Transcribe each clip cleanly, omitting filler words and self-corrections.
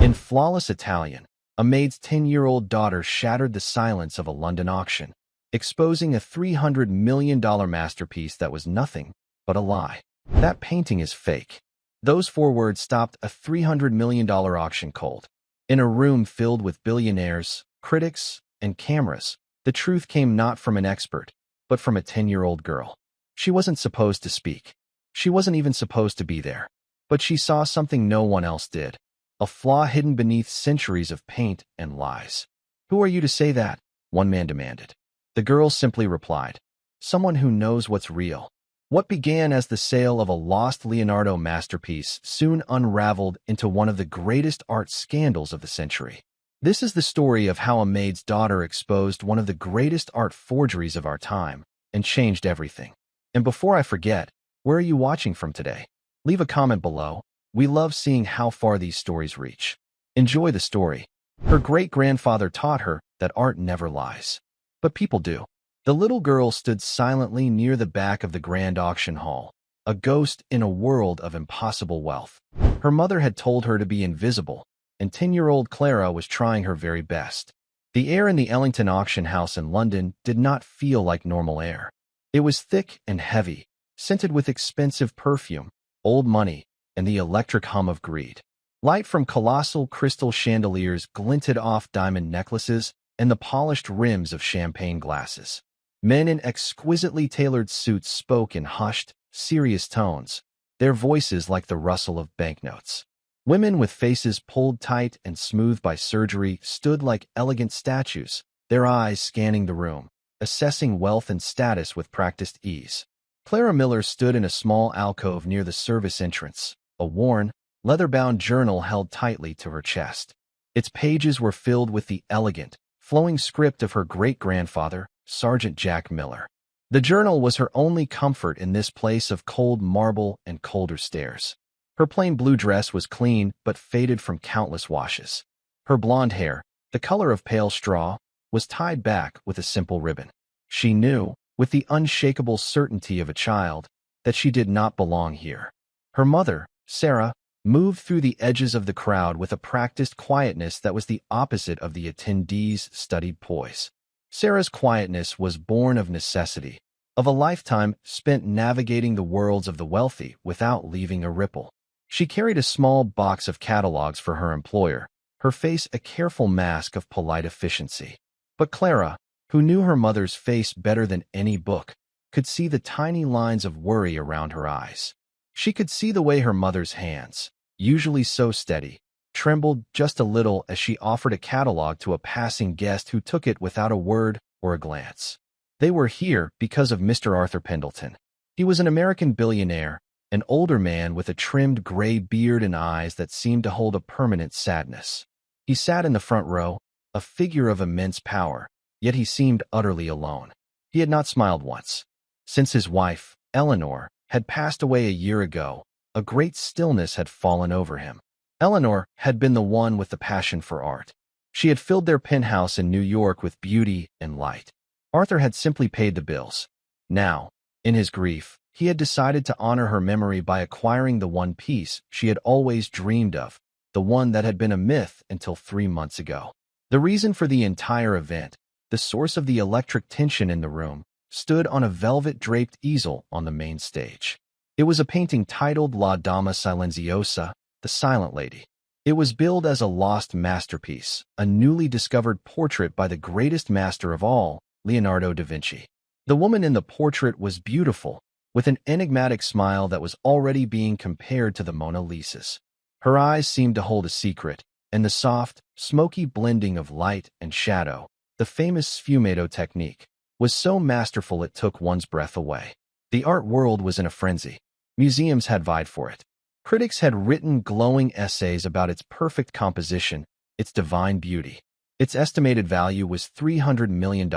In flawless Italian, a maid's 10-year-old daughter shattered the silence of a London auction, exposing a $300 million masterpiece that was nothing but a lie. That painting is fake. Those four words stopped a $300 million auction cold. In a room filled with billionaires, critics, and cameras, the truth came not from an expert, but from a 10-year-old girl. She wasn't supposed to speak. She wasn't even supposed to be there. But she saw something no one else did. A flaw hidden beneath centuries of paint and lies. "Who are you to say that?" one man demanded. The girl simply replied, "Someone who knows what's real." What began as the sale of a lost Leonardo masterpiece soon unraveled into one of the greatest art scandals of the century. This is the story of how a maid's daughter exposed one of the greatest art forgeries of our time and changed everything. And before I forget, where are you watching from today? Leave a comment below. We love seeing how far these stories reach. Enjoy the story. Her great-grandfather taught her that art never lies. But people do. The little girl stood silently near the back of the grand auction hall, a ghost in a world of impossible wealth. Her mother had told her to be invisible, and 10-year-old Clara was trying her very best. The air in the Ellington auction house in London did not feel like normal air. It was thick and heavy, scented with expensive perfume, old money, and the electric hum of greed. Light from colossal crystal chandeliers glinted off diamond necklaces and the polished rims of champagne glasses. Men in exquisitely tailored suits spoke in hushed, serious tones, their voices like the rustle of banknotes. Women with faces pulled tight and smoothed by surgery stood like elegant statues, their eyes scanning the room, assessing wealth and status with practiced ease. Clara Miller stood in a small alcove near the service entrance, a worn, leather-bound journal held tightly to her chest. Its pages were filled with the elegant, flowing script of her great-grandfather, Sergeant Jack Miller. The journal was her only comfort in this place of cold marble and colder stairs. Her plain blue dress was clean but faded from countless washes. Her blonde hair, the color of pale straw, was tied back with a simple ribbon. She knew, with the unshakable certainty of a child, that she did not belong here. Her mother, Sarah, moved through the edges of the crowd with a practiced quietness that was the opposite of the attendees' studied poise. Sarah's quietness was born of necessity, of a lifetime spent navigating the worlds of the wealthy without leaving a ripple. She carried a small box of catalogs for her employer, her face a careful mask of polite efficiency. But Clara, who knew her mother's face better than any book, could see the tiny lines of worry around her eyes. She could see the way her mother's hands, usually so steady, trembled just a little as she offered a catalog to a passing guest who took it without a word or a glance. They were here because of Mr. Arthur Pendleton. He was an American billionaire, an older man with a trimmed gray beard and eyes that seemed to hold a permanent sadness. He sat in the front row, a figure of immense power, yet he seemed utterly alone. He had not smiled once. Since his wife, Eleanor, had passed away a year ago, a great stillness had fallen over him. Eleanor had been the one with the passion for art. She had filled their penthouse in New York with beauty and light. Arthur had simply paid the bills. Now, in his grief, he had decided to honor her memory by acquiring the one piece she had always dreamed of, the one that had been a myth until 3 months ago. The reason for the entire event, the source of the electric tension in the room, stood on a velvet-draped easel on the main stage. It was a painting titled La Dama Silenziosa, the Silent Lady. It was billed as a lost masterpiece, a newly discovered portrait by the greatest master of all, Leonardo da Vinci. The woman in the portrait was beautiful, with an enigmatic smile that was already being compared to the Mona Lisa's. Her eyes seemed to hold a secret, and the soft, smoky blending of light and shadow, the famous sfumato technique, was so masterful it took one's breath away. The art world was in a frenzy. Museums had vied for it. Critics had written glowing essays about its perfect composition, its divine beauty. Its estimated value was $300 million.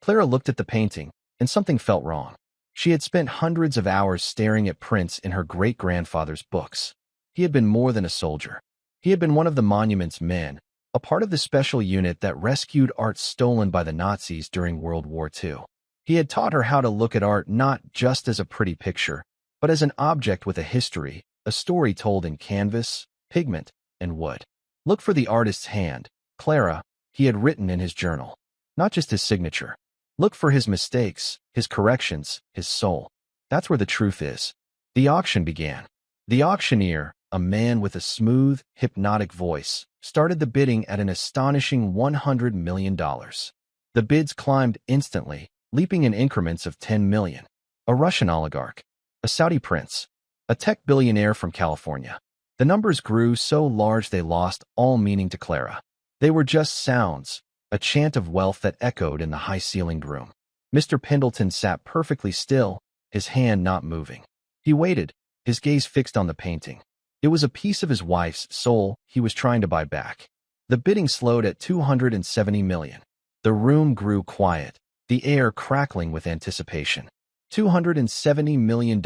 Clara looked at the painting, and something felt wrong. She had spent hundreds of hours staring at prints in her great-grandfather's books. He had been more than a soldier. He had been one of the monument's men, a part of the special unit that rescued art stolen by the Nazis during World War II. He had taught her how to look at art not just as a pretty picture, but as an object with a history, a story told in canvas, pigment, and wood. Look for the artist's hand. Clara, he had written in his journal. Not just his signature. Look for his mistakes, his corrections, his soul. That's where the truth is. The auction began. The auctioneer, a man with a smooth, hypnotic voice, started the bidding at an astonishing $100 million. The bids climbed instantly, leaping in increments of 10 million. A Russian oligarch, a Saudi prince, a tech billionaire from California. The numbers grew so large they lost all meaning to Clara. They were just sounds, a chant of wealth that echoed in the high-ceilinged room. Mr. Pendleton sat perfectly still, his hand not moving. He waited, his gaze fixed on the painting. It was a piece of his wife's soul he was trying to buy back. The bidding slowed at 270 million. The room grew quiet, the air crackling with anticipation. $270 million,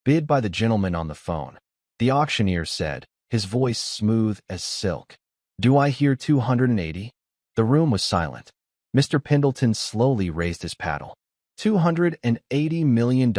bid by the gentleman on the phone. The auctioneer said, his voice smooth as silk. Do I hear 280? The room was silent. Mr. Pendleton slowly raised his paddle. $280 million,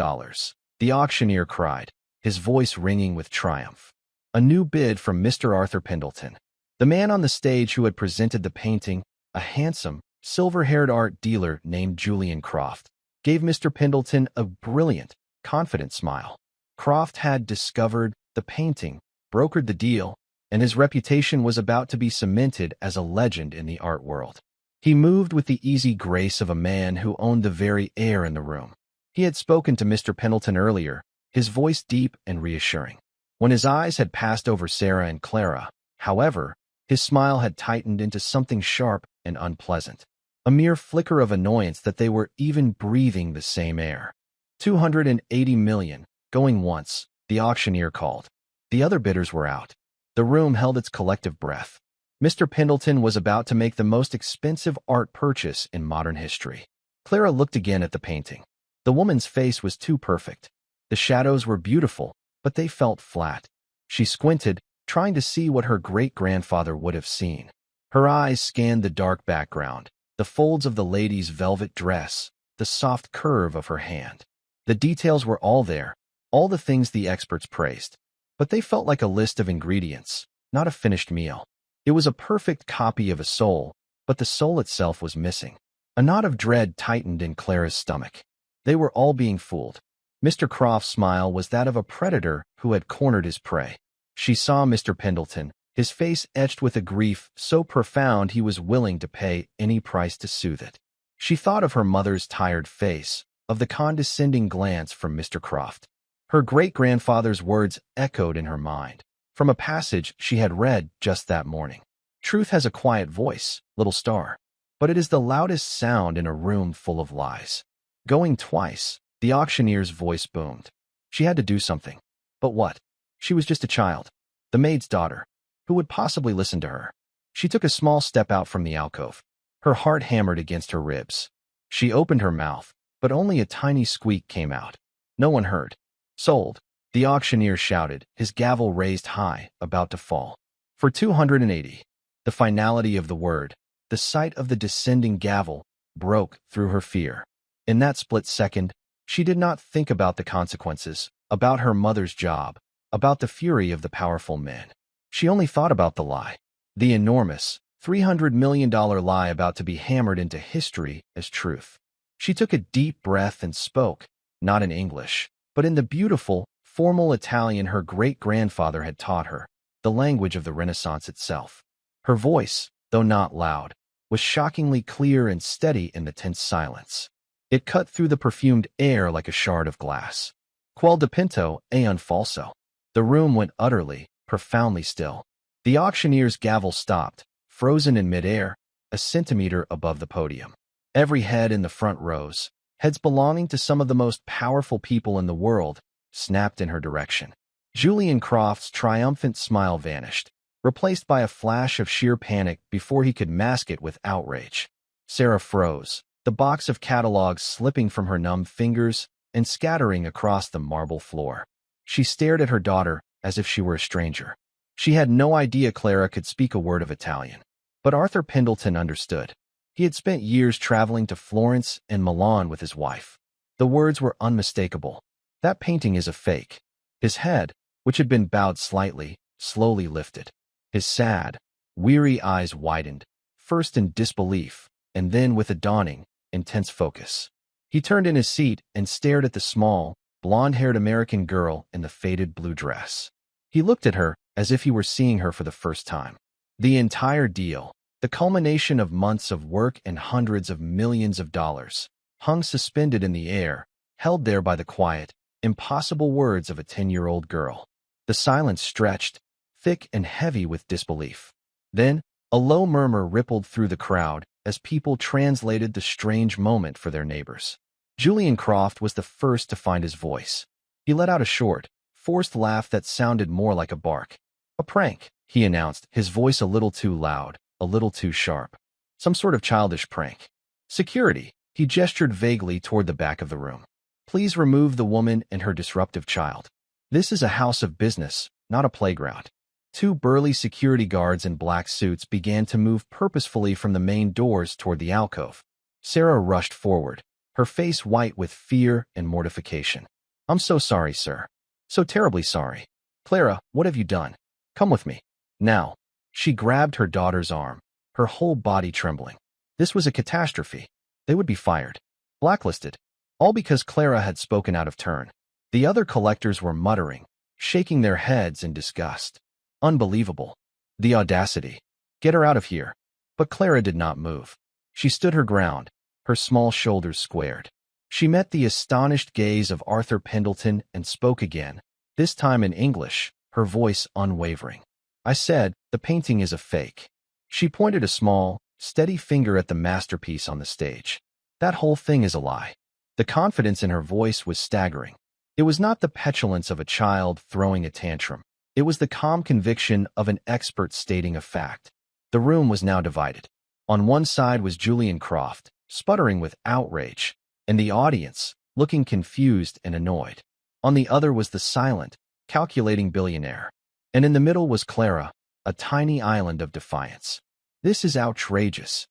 the auctioneer cried, his voice ringing with triumph. A new bid from Mr. Arthur Pendleton. The man on the stage who had presented the painting, a handsome, silver-haired art dealer named Julian Croft, gave Mr. Pendleton a brilliant, confident smile. Croft had discovered the painting, brokered the deal, and his reputation was about to be cemented as a legend in the art world. He moved with the easy grace of a man who owned the very air in the room. He had spoken to Mr. Pendleton earlier, his voice deep and reassuring. When his eyes had passed over Sarah and Clara, however, his smile had tightened into something sharp and unpleasant. A mere flicker of annoyance that they were even breathing the same air. 280 million, going once, the auctioneer called. The other bidders were out. The room held its collective breath. Mr. Pendleton was about to make the most expensive art purchase in modern history. Clara looked again at the painting. The woman's face was too perfect. The shadows were beautiful, but they felt flat. She squinted, trying to see what her great-grandfather would have seen. Her eyes scanned the dark background, the folds of the lady's velvet dress, the soft curve of her hand. The details were all there, all the things the experts praised. But they felt like a list of ingredients, not a finished meal. It was a perfect copy of a soul, but the soul itself was missing. A knot of dread tightened in Clara's stomach. They were all being fooled. Mr. Croft's smile was that of a predator who had cornered his prey. She saw Mr. Pendleton, his face etched with a grief so profound he was willing to pay any price to soothe it. She thought of her mother's tired face, of the condescending glance from Mr. Croft. Her great-grandfather's words echoed in her mind, from a passage she had read just that morning. Truth has a quiet voice, little star, but it is the loudest sound in a room full of lies. Going twice, the auctioneer's voice boomed. She had to do something. But what? She was just a child, the maid's daughter. Who would possibly listen to her? She took a small step out from the alcove. Her heart hammered against her ribs. She opened her mouth, but only a tiny squeak came out. No one heard. Sold, the auctioneer shouted, his gavel raised high, about to fall. For 280. The finality of the word, the sight of the descending gavel, broke through her fear. In that split second, she did not think about the consequences, about her mother's job, about the fury of the powerful men. She only thought about the lie, the enormous, $300 million lie about to be hammered into history as truth. She took a deep breath and spoke, not in English, but in the beautiful, formal Italian her great-grandfather had taught her, the language of the Renaissance itself. Her voice, though not loud, was shockingly clear and steady in the tense silence. It cut through the perfumed air like a shard of glass. Quel dipinto e un falso. The room went utterly, profoundly still. The auctioneer's gavel stopped, frozen in midair, a centimeter above the podium. Every head in the front rows, heads belonging to some of the most powerful people in the world, snapped in her direction. Julian Croft's triumphant smile vanished, replaced by a flash of sheer panic before he could mask it with outrage. Sarah froze, the box of catalogs slipping from her numb fingers and scattering across the marble floor. She stared at her daughter as if she were a stranger. She had no idea Clara could speak a word of Italian. But Arthur Pendleton understood. He had spent years traveling to Florence and Milan with his wife. The words were unmistakable. That painting is a fake. His head, which had been bowed slightly, slowly lifted. His sad, Weary eyes widened, first in disbelief, and then with a dawning, intense focus. He turned in his seat and stared at the small, blonde-haired American girl in the faded blue dress. He looked at her as if he were seeing her for the first time. The entire deal, the culmination of months of work and hundreds of millions of dollars, hung suspended in the air, held there by the quiet, impossible words of a 10-year-old girl. The silence stretched, thick and heavy with disbelief. Then, a low murmur rippled through the crowd as people translated the strange moment for their neighbors. Julian Croft was the first to find his voice. He let out a short, forced laugh that sounded more like a bark. "A prank," he announced, his voice a little too loud, a little too sharp. "Some sort of childish prank." "Security," he gestured vaguely toward the back of the room. "Please remove the woman and her disruptive child. This is a house of business, not a playground." Two burly security guards in black suits began to move purposefully from the main doors toward the alcove. Sarah rushed forward, her face white with fear and mortification. "I'm so sorry, sir. So terribly sorry. Clara, what have you done? Come with me. Now." She grabbed her daughter's arm, her whole body trembling. This was a catastrophe. They would be fired, blacklisted, all because Clara had spoken out of turn. The other collectors were muttering, shaking their heads in disgust. Unbelievable. The audacity. Get her out of here. But Clara did not move. She stood her ground, her small shoulders squared. She met the astonished gaze of Arthur Pendleton and spoke again, this time in English, her voice unwavering. "I said, the painting is a fake." She pointed a small, steady finger at the masterpiece on the stage. "That whole thing is a lie." The confidence in her voice was staggering. It was not the petulance of a child throwing a tantrum. It was the calm conviction of an expert stating a fact. The room was now divided. On one side was Julian Croft, sputtering with outrage, and the audience, looking confused and annoyed. On the other was the silent, calculating billionaire. And in the middle was Clara, a tiny island of defiance. "This is outrageous,"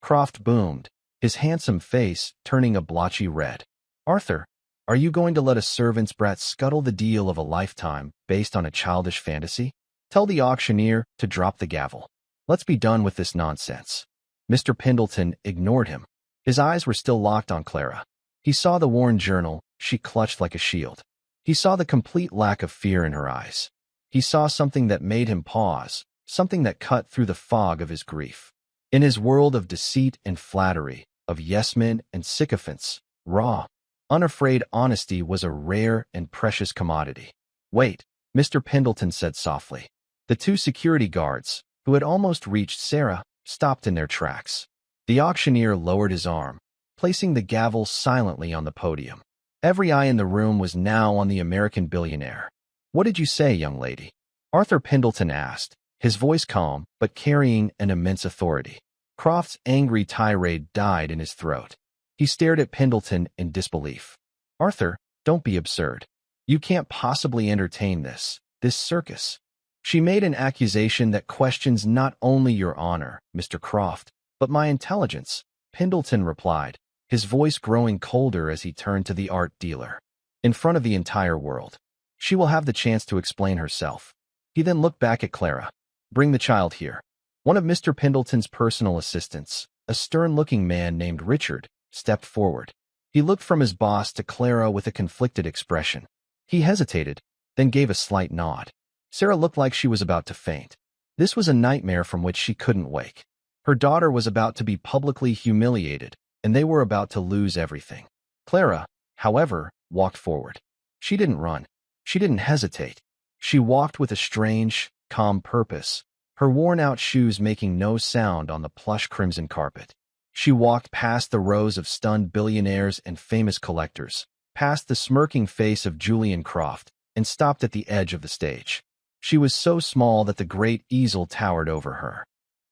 Croft boomed, his handsome face turning a blotchy red. "Arthur, are you going to let a servant's brat scuttle the deal of a lifetime based on a childish fantasy? Tell the auctioneer to drop the gavel. Let's be done with this nonsense." Mr. Pendleton ignored him. His eyes were still locked on Clara. He saw the worn journal she clutched like a shield. He saw the complete lack of fear in her eyes. He saw something that made him pause, something that cut through the fog of his grief. In his world of deceit and flattery, of yes-men and sycophants, raw, unafraid honesty was a rare and precious commodity. "Wait," Mr. Pendleton said softly. The two security guards, who had almost reached Sarah, stopped in their tracks. The auctioneer lowered his arm, placing the gavel silently on the podium. Every eye in the room was now on the American billionaire. "What did you say, young lady?" Arthur Pendleton asked, his voice calm but carrying an immense authority. Croft's angry tirade died in his throat. He stared at Pendleton in disbelief. "Arthur, don't be absurd. You can't possibly entertain this circus." "She made an accusation that questions not only your honor, Mr. Croft, but my intelligence," Pendleton replied, his voice growing colder as he turned to the art dealer. "In front of the entire world. She will have the chance to explain herself." He then looked back at Clara. "Bring the child here." One of Mr. Pendleton's personal assistants, a stern-looking man named Richard, stepped forward. He looked from his boss to Clara with a conflicted expression. He hesitated, then gave a slight nod. Sarah looked like she was about to faint. This was a nightmare from which she couldn't wake. Her daughter was about to be publicly humiliated, and they were about to lose everything. Clara, however, walked forward. She didn't run. She didn't hesitate. She walked with a strange, calm purpose, her worn-out shoes making no sound on the plush crimson carpet. She walked past the rows of stunned billionaires and famous collectors, past the smirking face of Julian Croft, and stopped at the edge of the stage. She was so small that the great easel towered over her.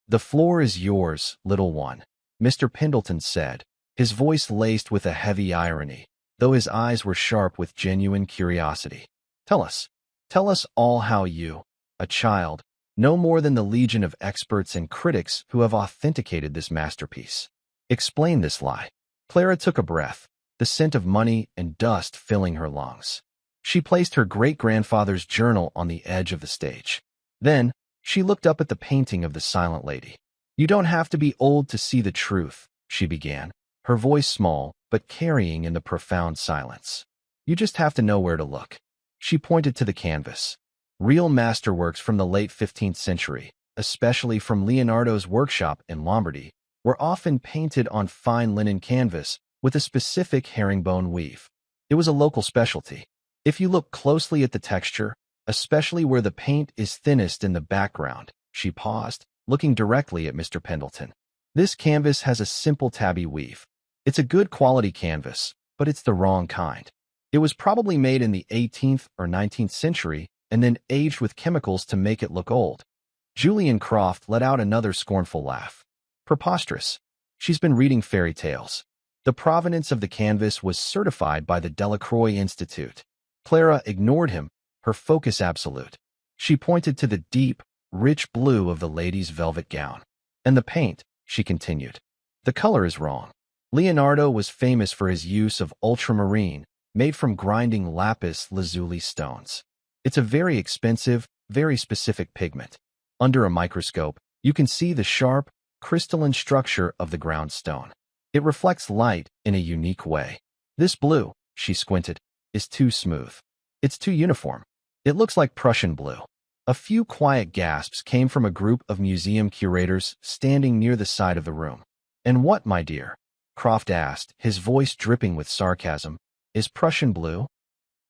"The floor is yours, little one," Mr. Pendleton said, his voice laced with a heavy irony, though his eyes were sharp with genuine curiosity. Tell us all how you, a child, no more than the legion of experts and critics who have authenticated this masterpiece. Explain this lie." Clara took a breath, the scent of money and dust filling her lungs. She placed her great-grandfather's journal on the edge of the stage. Then, She looked up at the painting of the silent lady. "You don't have to be old to see the truth," she began, her voice small but carrying in the profound silence. "You just have to know where to look." She pointed to the canvas. Real masterworks from the late 15th century, especially from Leonardo's workshop in Lombardy, were often painted on fine linen canvas with a specific herringbone weave. It was a local specialty. If you look closely at the texture, especially where the paint is thinnest in the background, she paused, looking directly at Mr. Pendleton. "This canvas has a simple tabby weave. It's a good quality canvas, but it's the wrong kind. It was probably made in the 18th or 19th century and then aged with chemicals to make it look old." Julian Croft let out another scornful laugh. "Preposterous. She's been reading fairy tales." The provenance of the canvas was certified by the Delacroix Institute. Clara ignored him, her focus absolute. She pointed to the deep, rich blue of the lady's velvet gown. "And the paint," she continued. "The color is wrong. Leonardo was famous for his use of ultramarine, made from grinding lapis lazuli stones. It's a very expensive, very specific pigment. Under a microscope, you can see the sharp, crystalline structure of the ground stone. It reflects light in a unique way. This blue," she squinted, "is too smooth. It's too uniform. It looks like Prussian blue." A few quiet gasps came from a group of museum curators standing near the side of the room. "And what, my dear?" Croft asked, his voice dripping with sarcasm. "Is Prussian blue?"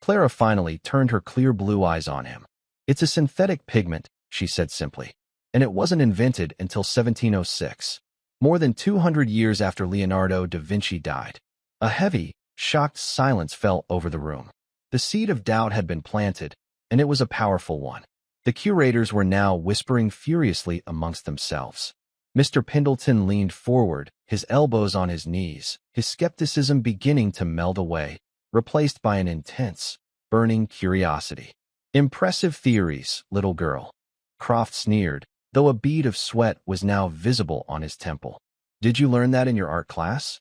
Clara finally turned her clear blue eyes on him. "It's a synthetic pigment," she said simply, "and it wasn't invented until 1706, more than 200 years after Leonardo da Vinci died." A heavy, shocked silence fell over the room. The seed of doubt had been planted, and it was a powerful one. The curators were now whispering furiously amongst themselves. Mr. Pendleton leaned forward, his elbows on his knees, his skepticism beginning to melt away, replaced by an intense, burning curiosity. "Impressive theories, little girl." Croft sneered, though a bead of sweat was now visible on his temple. "Did you learn that in your art class?"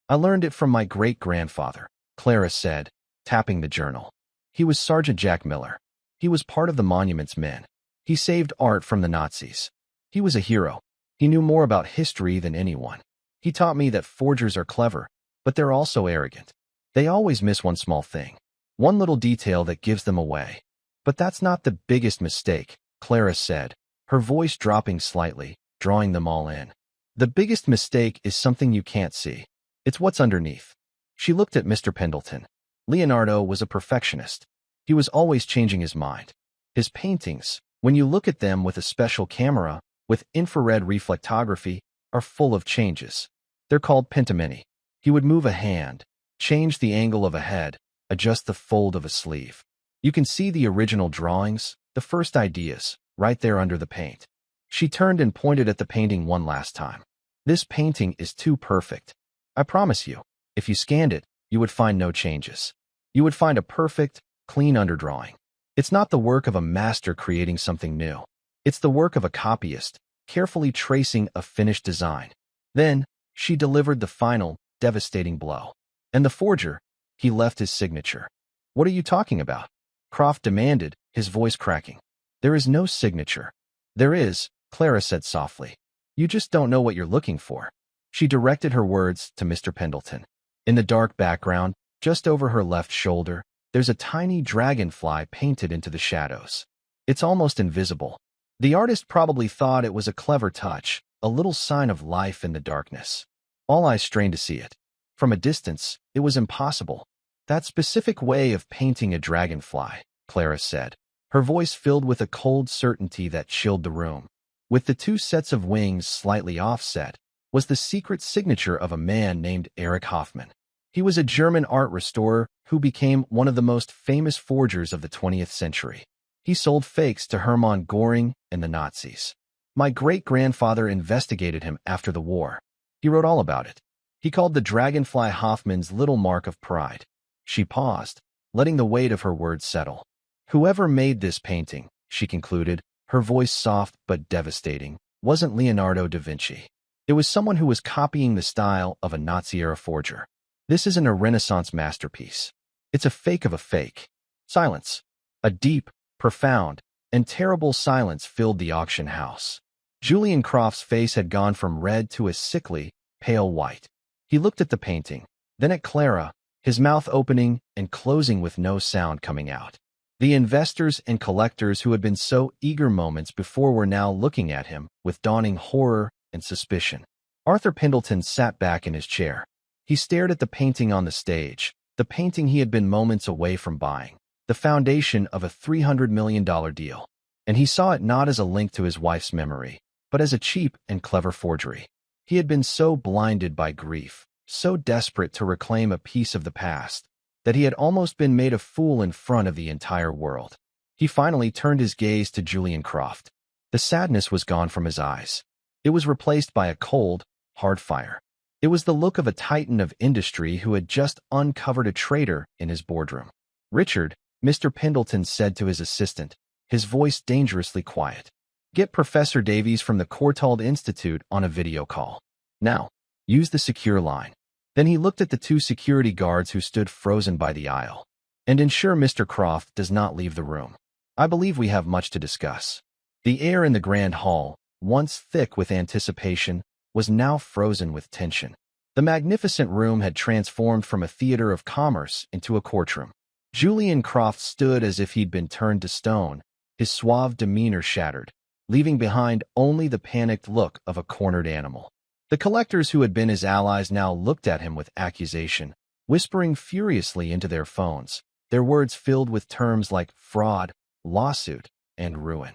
"I learned it from my great-grandfather," Clara said, tapping the journal. "He was Sergeant Jack Miller. He was part of the Monuments Men. He saved art from the Nazis. He was a hero. He knew more about history than anyone. He taught me that forgers are clever, but they're also arrogant. They always miss one small thing, one little detail that gives them away. But that's not the biggest mistake," Clara said, her voice dropping slightly, drawing them all in. "The biggest mistake is something you can't see. It's what's underneath." She looked at Mr. Pendleton. Leonardo was a perfectionist. He was always changing his mind. His paintings, when you look at them with a special camera, with infrared reflectography, are full of changes. They're called pentimenti. He would move a hand, change the angle of a head, adjust the fold of a sleeve. You can see the original drawings, the first ideas, right there under the paint. She turned and pointed at the painting one last time. "This painting is too perfect. I promise you, if you scanned it, you would find no changes. You would find a perfect, clean underdrawing. It's not the work of a master creating something new. It's the work of a copyist, carefully tracing a finished design." Then, she delivered the final, devastating blow. "And the forger, he left his signature." "What are you talking about?" Croft demanded, his voice cracking. "There is no signature." "There is," Clara said softly. "You just don't know what you're looking for." She directed her words to Mr. Pendleton. In the dark background, just over her left shoulder, there's a tiny dragonfly painted into the shadows. It's almost invisible. The artist probably thought it was a clever touch, a little sign of life in the darkness. All eyes strained to see it. From a distance, it was impossible. "That specific way of painting a dragonfly," Clara said, her voice filled with a cold certainty that chilled the room. "With the two sets of wings slightly offset, was the secret signature of a man named Erich Hoffmann. He was a German art restorer who became one of the most famous forgers of the 20th century. He sold fakes to Hermann Göring and the Nazis. My great-grandfather investigated him after the war. He wrote all about it. He called the dragonfly Hoffmann's little mark of pride." She paused, letting the weight of her words settle. "Whoever made this painting," she concluded, her voice soft but devastating, "wasn't Leonardo da Vinci. It was someone who was copying the style of a Nazi-era forger. This isn't a Renaissance masterpiece. It's a fake of a fake." Silence. A deep, profound, and terrible silence filled the auction house. Julian Croft's face had gone from red to a sickly, pale white. He looked at the painting, then at Clara, his mouth opening and closing with no sound coming out. The investors and collectors who had been so eager moments before were now looking at him with dawning horror and suspicion. Arthur Pendleton sat back in his chair. He stared at the painting on the stage, the painting he had been moments away from buying, the foundation of a $300 million deal. And he saw it not as a link to his wife's memory, but as a cheap and clever forgery. He had been so blinded by grief, so desperate to reclaim a piece of the past, that he had almost been made a fool in front of the entire world. He finally turned his gaze to Julian Croft. The sadness was gone from his eyes. It was replaced by a cold, hard fire. It was the look of a titan of industry who had just uncovered a traitor in his boardroom. "Richard," Mr. Pendleton said to his assistant, his voice dangerously quiet. "Get Professor Davies from the Courtauld Institute on a video call. Now, use the secure line." Then he looked at the two security guards who stood frozen by the aisle. "And ensure Mr. Croft does not leave the room. I believe we have much to discuss." The air in the grand hall, once thick with anticipation, was now frozen with tension. The magnificent room had transformed from a theater of commerce into a courtroom. Julian Croft stood as if he'd been turned to stone, his suave demeanor shattered, leaving behind only the panicked look of a cornered animal. The collectors who had been his allies now looked at him with accusation, whispering furiously into their phones, their words filled with terms like fraud, lawsuit, and ruin.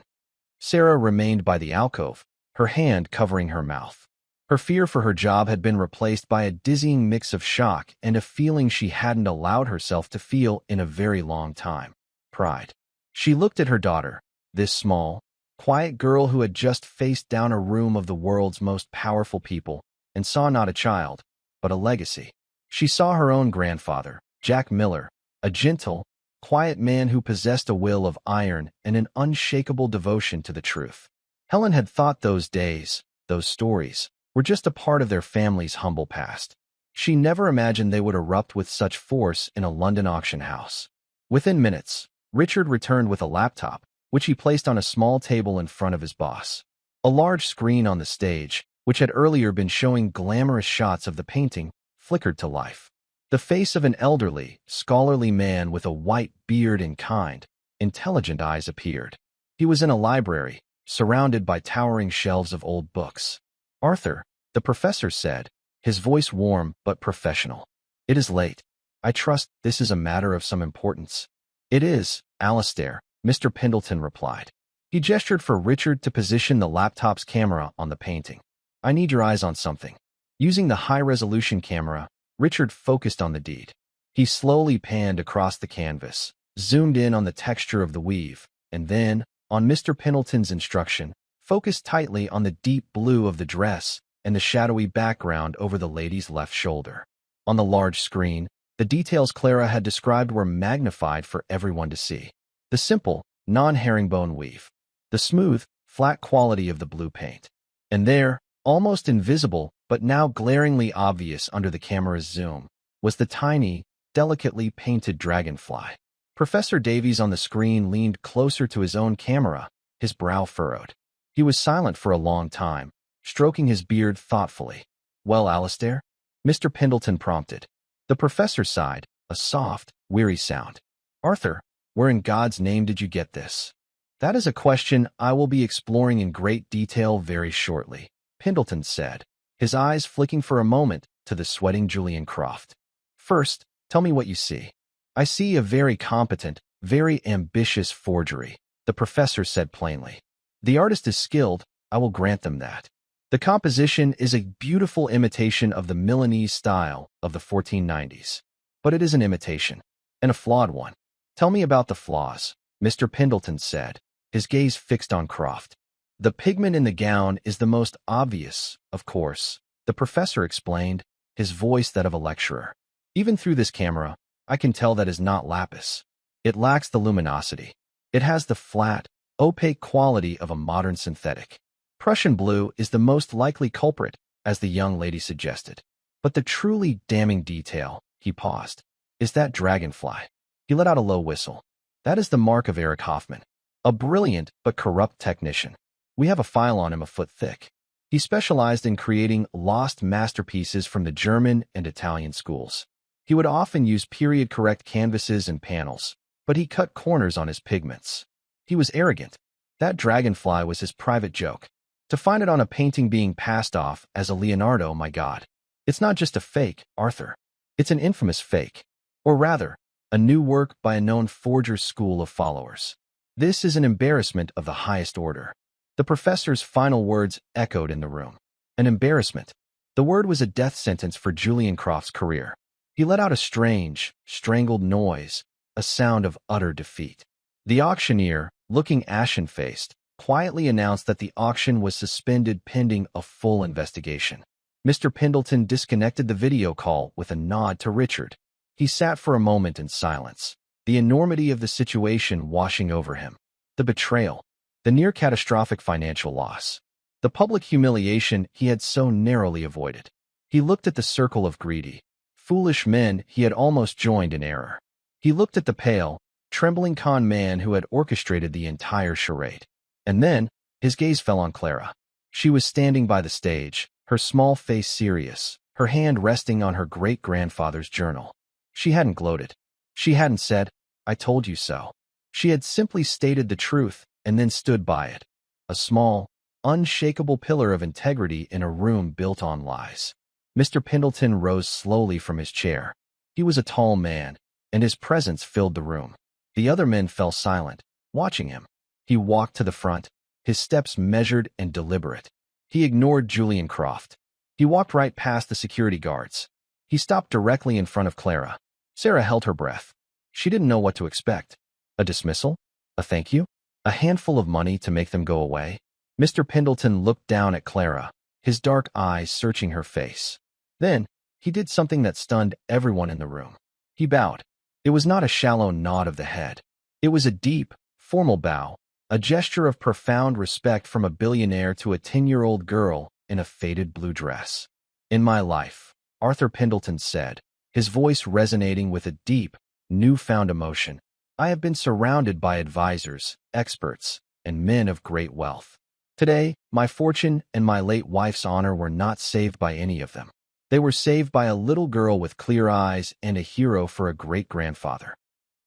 Sarah remained by the alcove, her hand covering her mouth. Her fear for her job had been replaced by a dizzying mix of shock and a feeling she hadn't allowed herself to feel in a very long time: pride. She looked at her daughter, this small, quiet girl who had just faced down a room of the world's most powerful people, and saw not a child, but a legacy. She saw her own grandfather, Jack Miller, a gentle, quiet man who possessed a will of iron and an unshakable devotion to the truth. Helen had thought those days, those stories, were just a part of their family's humble past. She never imagined they would erupt with such force in a London auction house. Within minutes, Richard returned with a laptop, which he placed on a small table in front of his boss. A large screen on the stage, which had earlier been showing glamorous shots of the painting, flickered to life. The face of an elderly, scholarly man with a white beard and kind, intelligent eyes appeared. He was in a library, surrounded by towering shelves of old books. "Arthur," the professor said, his voice warm but professional. "It is late. I trust this is a matter of some importance." "It is, Alistair," Mr. Pendleton replied. He gestured for Richard to position the laptop's camera on the painting. "I need your eyes on something." Using the high-resolution camera, Richard focused on the deed. He slowly panned across the canvas, zoomed in on the texture of the weave, and then, on Mr. Pendleton's instruction, focused tightly on the deep blue of the dress and the shadowy background over the lady's left shoulder. On the large screen, the details Clara had described were magnified for everyone to see. The simple, non-herringbone weave, the smooth, flat quality of the blue paint. And there, almost invisible but now glaringly obvious under the camera's zoom, was the tiny, delicately painted dragonfly. Professor Davies on the screen leaned closer to his own camera, his brow furrowed. He was silent for a long time, stroking his beard thoughtfully. "Well, Alistair?" Mr. Pendleton prompted. The professor sighed, a soft, weary sound. "Arthur, where in God's name did you get this?" "That is a question I will be exploring in great detail very shortly," Pendleton said, his eyes flicking for a moment to the sweating Julian Croft. "First, tell me what you see." "I see a very competent, very ambitious forgery," the professor said plainly. "The artist is skilled, I will grant them that. The composition is a beautiful imitation of the Milanese style of the 1490s. But it is an imitation, and a flawed one." "Tell me about the flaws," Mr. Pendleton said, his gaze fixed on Croft. "The pigment in the gown is the most obvious, of course," the professor explained, his voice that of a lecturer. "Even through this camera, I can tell that is not lapis. It lacks the luminosity. It has the flat, opaque quality of a modern synthetic. Prussian blue is the most likely culprit, as the young lady suggested. But the truly damning detail," he paused, "is that dragonfly." He let out a low whistle. "That is the mark of Eric Hoffman. A brilliant but corrupt technician. We have a file on him a foot thick. He specialized in creating lost masterpieces from the German and Italian schools. He would often use period-correct canvases and panels, but he cut corners on his pigments. He was arrogant. That dragonfly was his private joke. To find it on a painting being passed off as a Leonardo, my God. It's not just a fake, Arthur. It's an infamous fake. Or rather, a new work by a known forger's school of followers. This is an embarrassment of the highest order. The professor's final words echoed in the room. An embarrassment. The word was a death sentence for Julian Croft's career. He let out a strange, strangled noise, a sound of utter defeat. The auctioneer, looking ashen-faced, quietly announced that the auction was suspended pending a full investigation. Mr. Pendleton disconnected the video call with a nod to Richard. He sat for a moment in silence, the enormity of the situation washing over him. The betrayal, the near-catastrophic financial loss, the public humiliation he had so narrowly avoided. He looked at the circle of greedy, foolish men he had almost joined in error. He looked at the pale, trembling con man who had orchestrated the entire charade. And then, his gaze fell on Clara. She was standing by the stage, her small face serious, her hand resting on her great-grandfather's journal. She hadn't gloated. She hadn't said, "I told you so." She had simply stated the truth and then stood by it. A small, unshakable pillar of integrity in a room built on lies. Mr. Pendleton rose slowly from his chair. He was a tall man, and his presence filled the room. The other men fell silent, watching him. He walked to the front, his steps measured and deliberate. He ignored Julian Croft. He walked right past the security guards. He stopped directly in front of Clara. Sarah held her breath. She didn't know what to expect. A dismissal? A thank you? A handful of money to make them go away? Mr. Pendleton looked down at Clara, his dark eyes searching her face. Then, he did something that stunned everyone in the room. He bowed. It was not a shallow nod of the head. It was a deep, formal bow, a gesture of profound respect from a billionaire to a 10-year-old girl in a faded blue dress. "In my life," Arthur Pendleton said, his voice resonating with a deep, newfound emotion, "I have been surrounded by advisors, experts, and men of great wealth. Today, my fortune and my late wife's honor were not saved by any of them. They were saved by a little girl with clear eyes and a hero for a great-grandfather."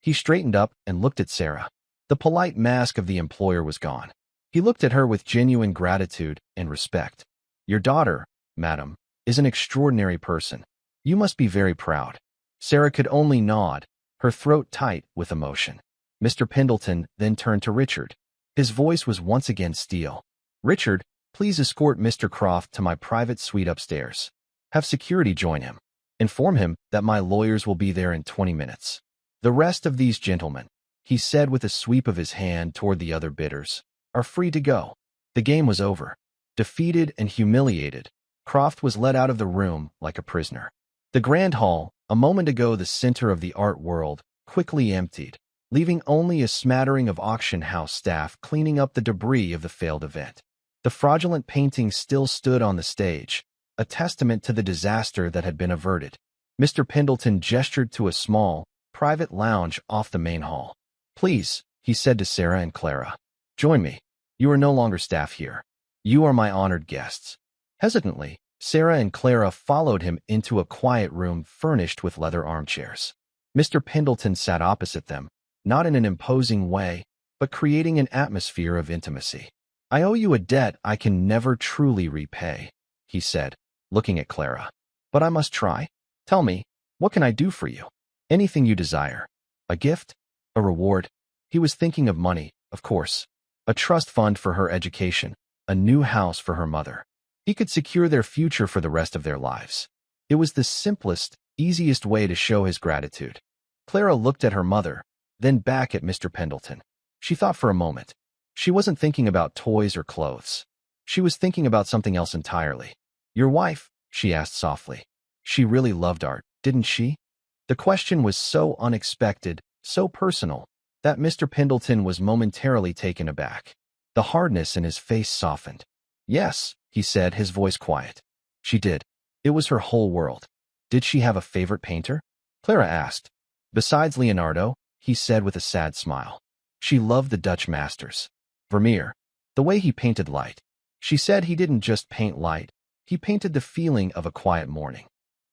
He straightened up and looked at Sarah. The polite mask of the employer was gone. He looked at her with genuine gratitude and respect. "Your daughter, madam, is an extraordinary person. You must be very proud." Sarah could only nod, her throat tight with emotion. Mr. Pendleton then turned to Richard. His voice was once again steel. "Richard, please escort Mr. Croft to my private suite upstairs. Have security join him. Inform him that my lawyers will be there in 20 minutes. The rest of these gentlemen," he said with a sweep of his hand toward the other bidders, "are free to go." The game was over. Defeated and humiliated, Croft was led out of the room like a prisoner. The grand hall, a moment ago the center of the art world, quickly emptied, leaving only a smattering of auction house staff cleaning up the debris of the failed event. The fraudulent paintings still stood on the stage, a testament to the disaster that had been averted. Mr. Pendleton gestured to a small, private lounge off the main hall. "Please," he said to Sarah and Clara, "join me. You are no longer staff here. You are my honored guests." Hesitantly, Sarah and Clara followed him into a quiet room furnished with leather armchairs. Mr. Pendleton sat opposite them, not in an imposing way, but creating an atmosphere of intimacy. "I owe you a debt I can never truly repay," he said, looking at Clara. "But I must try. Tell me, what can I do for you? Anything you desire. A gift? A reward?" He was thinking of money, of course. A trust fund for her education, a new house for her mother. He could secure their future for the rest of their lives. It was the simplest, easiest way to show his gratitude. Clara looked at her mother, then back at Mr. Pendleton. She thought for a moment. She wasn't thinking about toys or clothes. She was thinking about something else entirely. "Your wife?" she asked softly. "She really loved art, didn't she?" The question was so unexpected, so personal, that Mr. Pendleton was momentarily taken aback. The hardness in his face softened. "Yes," he said, his voice quiet. "She did. It was her whole world." "Did she have a favorite painter?" Clara asked. "Besides Leonardo," he said with a sad smile. She loved the Dutch masters. Vermeer, the way he painted light. She said he didn't just paint light, he painted the feeling of a quiet morning.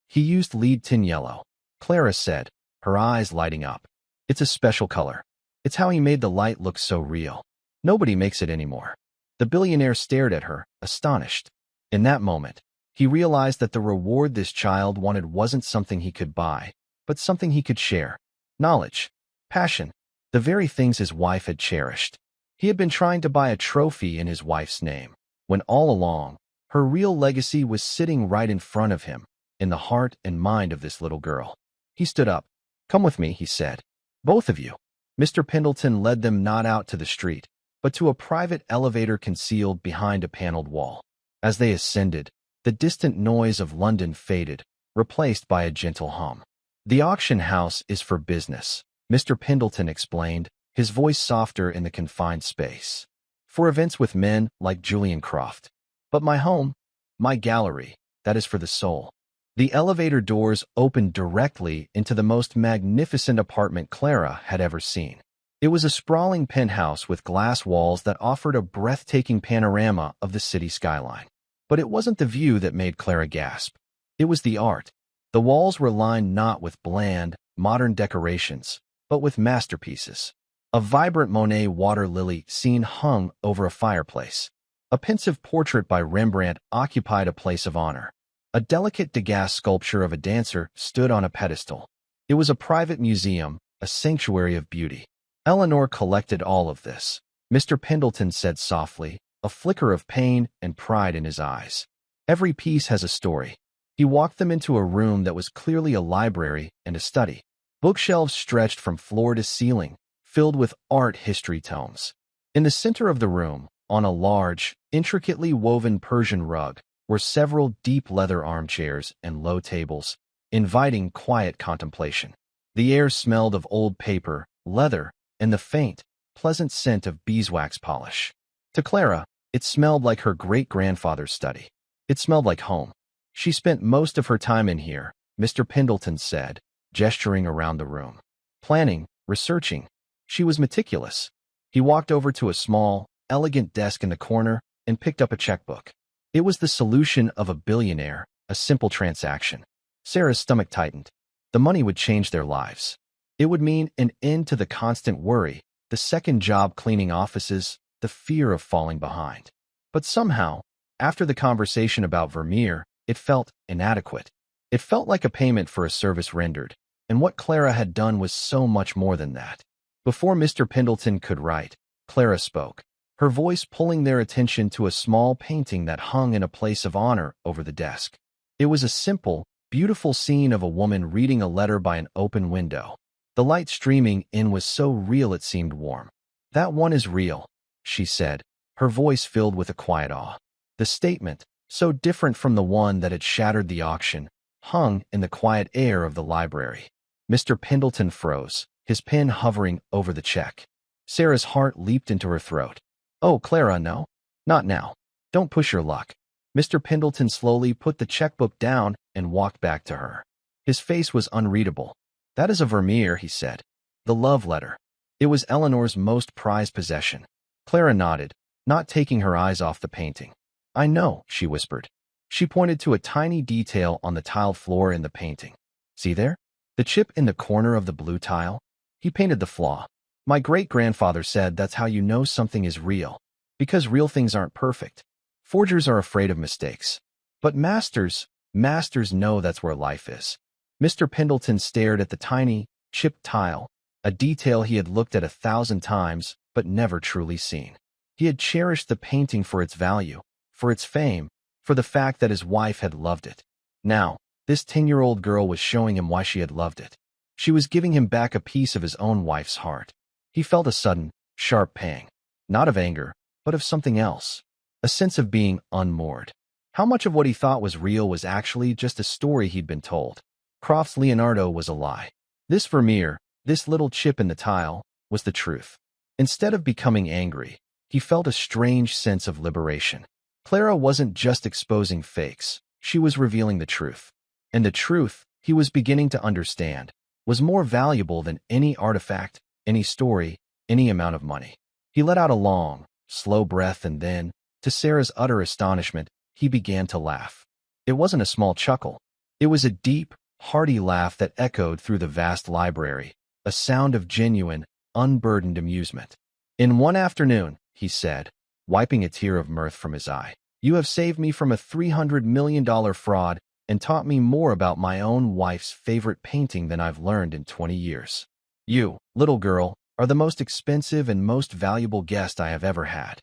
He used lead tin yellow. Clara said, her eyes lighting up. It's a special color. It's how he made the light look so real. Nobody makes it anymore. The billionaire stared at her, astonished. In that moment, he realized that the reward this child wanted wasn't something he could buy, but something he could share. Knowledge, passion, the very things his wife had cherished. He had been trying to buy a trophy in his wife's name, when all along, her real legacy was sitting right in front of him, in the heart and mind of this little girl. He stood up. Come with me, he said. Both of you. Mr. Pendleton led them not out to the street, but to a private elevator concealed behind a paneled wall. As they ascended, the distant noise of London faded, replaced by a gentle hum. The auction house is for business, Mr. Pendleton explained, his voice softer in the confined space. For events with men like Julian Croft. But my home, my gallery, that is for the soul. The elevator doors opened directly into the most magnificent apartment Clara had ever seen. It was a sprawling penthouse with glass walls that offered a breathtaking panorama of the city skyline. But it wasn't the view that made Clara gasp. It was the art. The walls were lined not with bland, modern decorations, but with masterpieces. A vibrant Monet water lily scene hung over a fireplace. A pensive portrait by Rembrandt occupied a place of honor. A delicate Degas sculpture of a dancer stood on a pedestal. It was a private museum, a sanctuary of beauty. Eleanor collected all of this, Mr. Pendleton said softly, a flicker of pain and pride in his eyes. Every piece has a story. He walked them into a room that was clearly a library and a study. Bookshelves stretched from floor to ceiling, filled with art history tomes. In the center of the room, on a large, intricately woven Persian rug, were several deep leather armchairs and low tables, inviting quiet contemplation. The air smelled of old paper, leather, and the faint, pleasant scent of beeswax polish. To Clara, it smelled like her great-grandfather's study. It smelled like home. She spent most of her time in here, Mr. Pendleton said, gesturing around the room. Planning, researching. She was meticulous. He walked over to a small, elegant desk in the corner and picked up a checkbook. It was the solution of a billionaire, a simple transaction. Sarah's stomach tightened. The money would change their lives. It would mean an end to the constant worry, the second job cleaning offices, the fear of falling behind. But somehow, after the conversation about Vermeer, it felt inadequate. It felt like a payment for a service rendered, and what Clara had done was so much more than that. Before Mr. Pendleton could write, Clara spoke, her voice pulling their attention to a small painting that hung in a place of honor over the desk. It was a simple, beautiful scene of a woman reading a letter by an open window. The light streaming in was so real it seemed warm. That one is real, she said, her voice filled with a quiet awe. The statement, so different from the one that had shattered the auction, hung in the quiet air of the library. Mr. Pendleton froze, his pen hovering over the check. Sarah's heart leaped into her throat. Oh, Clara, no. Not now. Don't push your luck. Mr. Pendleton slowly put the checkbook down and walked back to her. His face was unreadable. That is a Vermeer, he said. The love letter. It was Eleanor's most prized possession. Clara nodded, not taking her eyes off the painting. I know, she whispered. She pointed to a tiny detail on the tiled floor in the painting. See there? The chip in the corner of the blue tile? He painted the flaw. My great-grandfather said that's how you know something is real, because real things aren't perfect. Forgers are afraid of mistakes. But masters know that's where life is. Mr. Pendleton stared at the tiny, chipped tile, a detail he had looked at 1,000 times but never truly seen. He had cherished the painting for its value, for its fame, for the fact that his wife had loved it. Now, this 10-year-old girl was showing him why she had loved it. She was giving him back a piece of his own wife's heart. He felt a sudden, sharp pang, not of anger, but of something else, a sense of being unmoored. How much of what he thought was real was actually just a story he'd been told? Croft's Leonardo was a lie. This Vermeer, this little chip in the tile, was the truth. Instead of becoming angry, he felt a strange sense of liberation. Clara wasn't just exposing fakes, she was revealing the truth. And the truth, he was beginning to understand, was more valuable than any artifact, any story, any amount of money. He let out a long, slow breath and then, to Sarah's utter astonishment, he began to laugh. It wasn't a small chuckle. It was a deep, hearty laugh that echoed through the vast library, a sound of genuine, unburdened amusement. In one afternoon, he said, wiping a tear of mirth from his eye, you have saved me from a $300 million fraud and taught me more about my own wife's favorite painting than I've learned in 20 years. You, little girl, are the most expensive and most valuable guest I have ever had.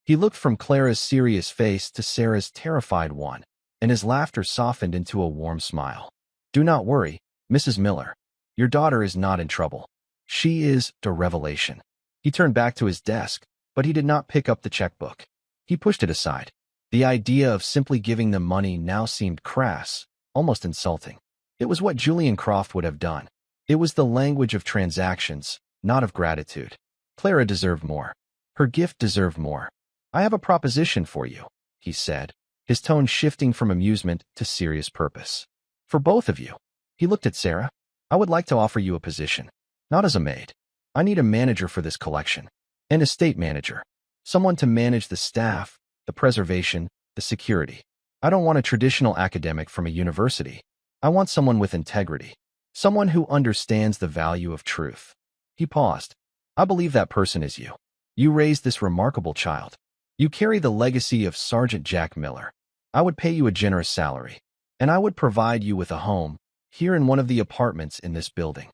He looked from Clara's serious face to Sarah's terrified one, and his laughter softened into a warm smile. Do not worry, Mrs. Miller. Your daughter is not in trouble. She is a revelation. He turned back to his desk, but he did not pick up the checkbook. He pushed it aside. The idea of simply giving them money now seemed crass, almost insulting. It was what Julian Croft would have done. It was the language of transactions, not of gratitude. Clara deserved more. Her gift deserved more. I have a proposition for you, he said, his tone shifting from amusement to serious purpose. For both of you. He looked at Sarah. I would like to offer you a position. Not as a maid. I need a manager for this collection. An estate manager. Someone to manage the staff, the preservation, the security. I don't want a traditional academic from a university. I want someone with integrity. Someone who understands the value of truth. He paused. I believe that person is you. You raised this remarkable child. You carry the legacy of Sergeant Jack Miller. I would pay you a generous salary, and I would provide you with a home, here in one of the apartments in this building.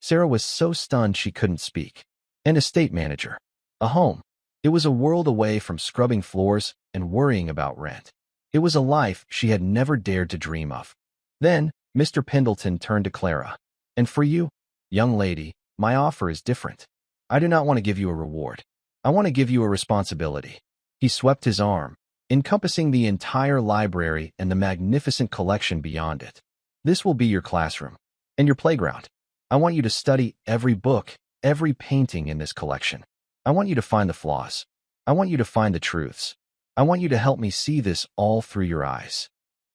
Sarah was so stunned she couldn't speak. An estate manager. A home. It was a world away from scrubbing floors and worrying about rent. It was a life she had never dared to dream of. Then, Mr. Pendleton turned to Clara. And for you, young lady, my offer is different. I do not want to give you a reward. I want to give you a responsibility. He swept his arm, encompassing the entire library and the magnificent collection beyond it. This will be your classroom and your playground. I want you to study every book, every painting in this collection. I want you to find the flaws. I want you to find the truths. I want you to help me see this all through your eyes.